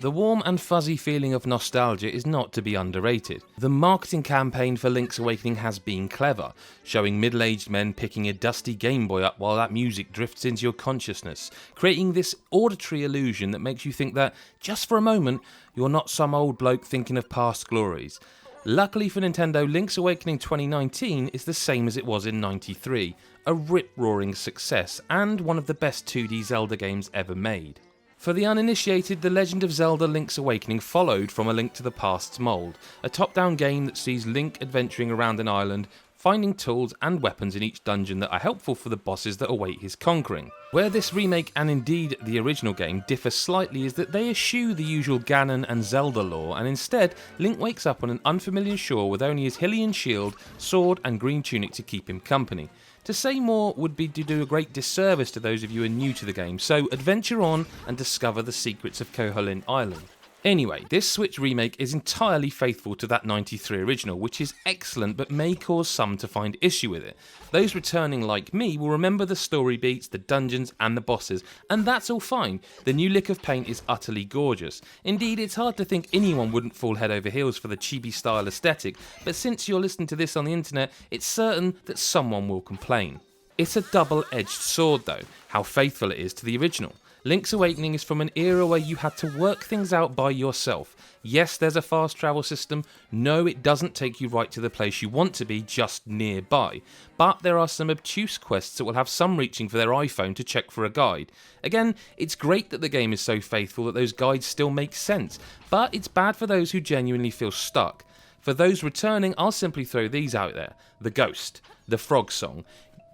The warm and fuzzy feeling of nostalgia is not to be underrated. The marketing campaign for Link's Awakening has been clever, showing middle-aged men picking a dusty Game Boy up while that music drifts into your consciousness, creating this auditory illusion that makes you think that, just for a moment, you're not some old bloke thinking of past glories. Luckily for Nintendo, Link's Awakening 2019 is the same as it was in '93, a rip-roaring success and one of the best 2D Zelda games ever made. For the uninitiated, The Legend of Zelda Link's Awakening followed from A Link to the Past's mould, a top-down game that sees Link adventuring around an island, finding tools and weapons in each dungeon that are helpful for the bosses that await his conquering. Where this remake, and indeed the original game, differ slightly is that they eschew the usual Ganon and Zelda lore, and instead Link wakes up on an unfamiliar shore with only his Hylian shield, sword and green tunic to keep him company. To say more would be to do a great disservice to those of you who are new to the game, so adventure on and discover the secrets of Koholint Island. Anyway, this Switch remake is entirely faithful to that '93 original, which is excellent but may cause some to find issue with it. Those returning like me will remember the story beats, the dungeons and the bosses, and that's all fine. The new lick of paint is utterly gorgeous. Indeed, it's hard to think anyone wouldn't fall head over heels for the chibi style aesthetic, but since you're listening to this on the internet, it's certain that someone will complain. It's a double-edged sword though, how faithful it is to the original. Link's Awakening is from an era where you had to work things out by yourself. Yes, there's a fast travel system. No, it doesn't take you right to the place you want to be, just nearby. But there are some obtuse quests that will have some reaching for their iPhone to check for a guide. Again, it's great that the game is so faithful that those guides still make sense, but it's bad for those who genuinely feel stuck. For those returning, I'll simply throw these out there. The Ghost, the Frog Song.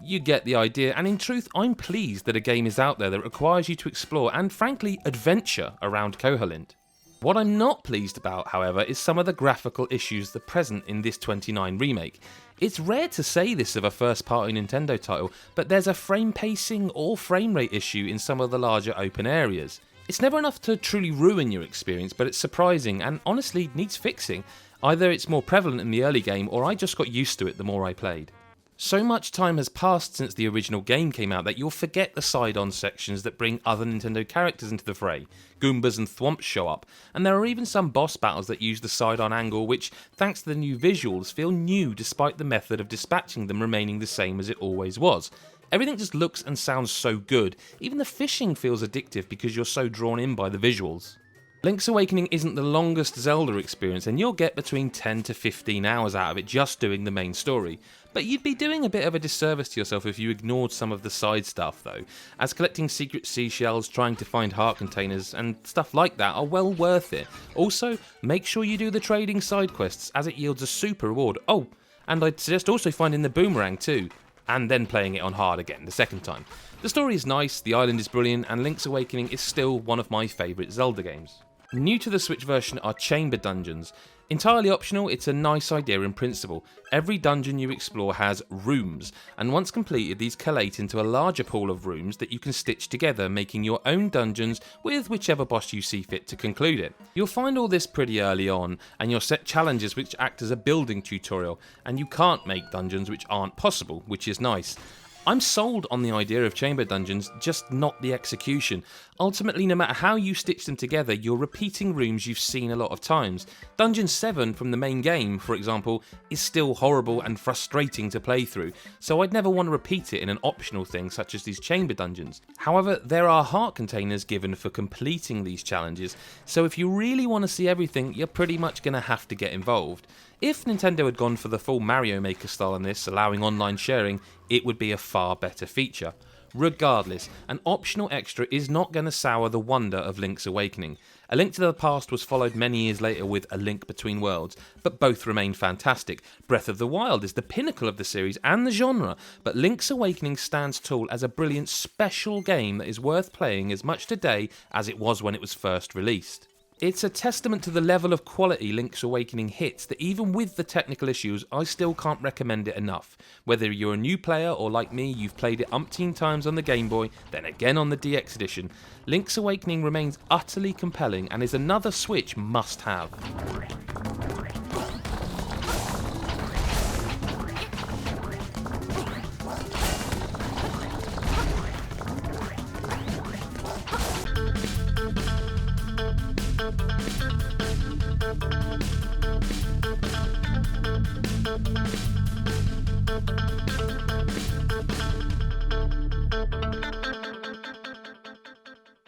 You get the idea, and in truth, I'm pleased that a game is out there that requires you to explore and, frankly, adventure around Koholint. What I'm not pleased about, however, is some of the graphical issues that are present in this 29 remake. It's rare to say this of a first-party Nintendo title, but there's a frame pacing or frame rate issue in some of the larger open areas. It's never enough to truly ruin your experience, but it's surprising and honestly needs fixing. Either it's more prevalent in the early game, or I just got used to it the more I played. So much time has passed since the original game came out that you'll forget the side-on sections that bring other Nintendo characters into the fray. Goombas and Thwomps show up, and there are even some boss battles that use the side-on angle which, thanks to the new visuals, feel new despite the method of dispatching them remaining the same as it always was. Everything just looks and sounds so good, even the fishing feels addictive because you're so drawn in by the visuals. Link's Awakening isn't the longest Zelda experience, and you'll get between 10 to 15 hours out of it just doing the main story. But you'd be doing a bit of a disservice to yourself if you ignored some of the side stuff though, as collecting secret seashells, trying to find heart containers and stuff like that are well worth it. Also, make sure you do the trading side quests as it yields a super reward. Oh, and I'd suggest also finding the boomerang too, and then playing it on hard again the second time. The story is nice, the island is brilliant, and Link's Awakening is still one of my favourite Zelda games. New to the Switch version are chamber dungeons. Entirely optional, it's a nice idea in principle. Every dungeon you explore has rooms, and once completed these collate into a larger pool of rooms that you can stitch together, making your own dungeons with whichever boss you see fit to conclude it. You'll find all this pretty early on, and you're set challenges which act as a building tutorial, and you can't make dungeons which aren't possible, which is nice. I'm sold on the idea of chamber dungeons, just not the execution. Ultimately, no matter how you stitch them together, you're repeating rooms you've seen a lot of times. Dungeon 7 from the main game, for example, is still horrible and frustrating to play through, so I'd never want to repeat it in an optional thing such as these chamber dungeons. However, there are heart containers given for completing these challenges, so if you really want to see everything, you're pretty much going to have to get involved. If Nintendo had gone for the full Mario Maker style on this, allowing online sharing, it would be a far better feature. Regardless, an optional extra is not going to sour the wonder of Link's Awakening. A Link to the Past was followed many years later with A Link Between Worlds, but both remain fantastic. Breath of the Wild is the pinnacle of the series and the genre, but Link's Awakening stands tall as a brilliant special game that is worth playing as much today as it was when it was first released. It's a testament to the level of quality Link's Awakening hits that even with the technical issues, I still can't recommend it enough. Whether you're a new player or like me, you've played it umpteen times on the Game Boy, then again on the DX edition, Link's Awakening remains utterly compelling and is another Switch must-have.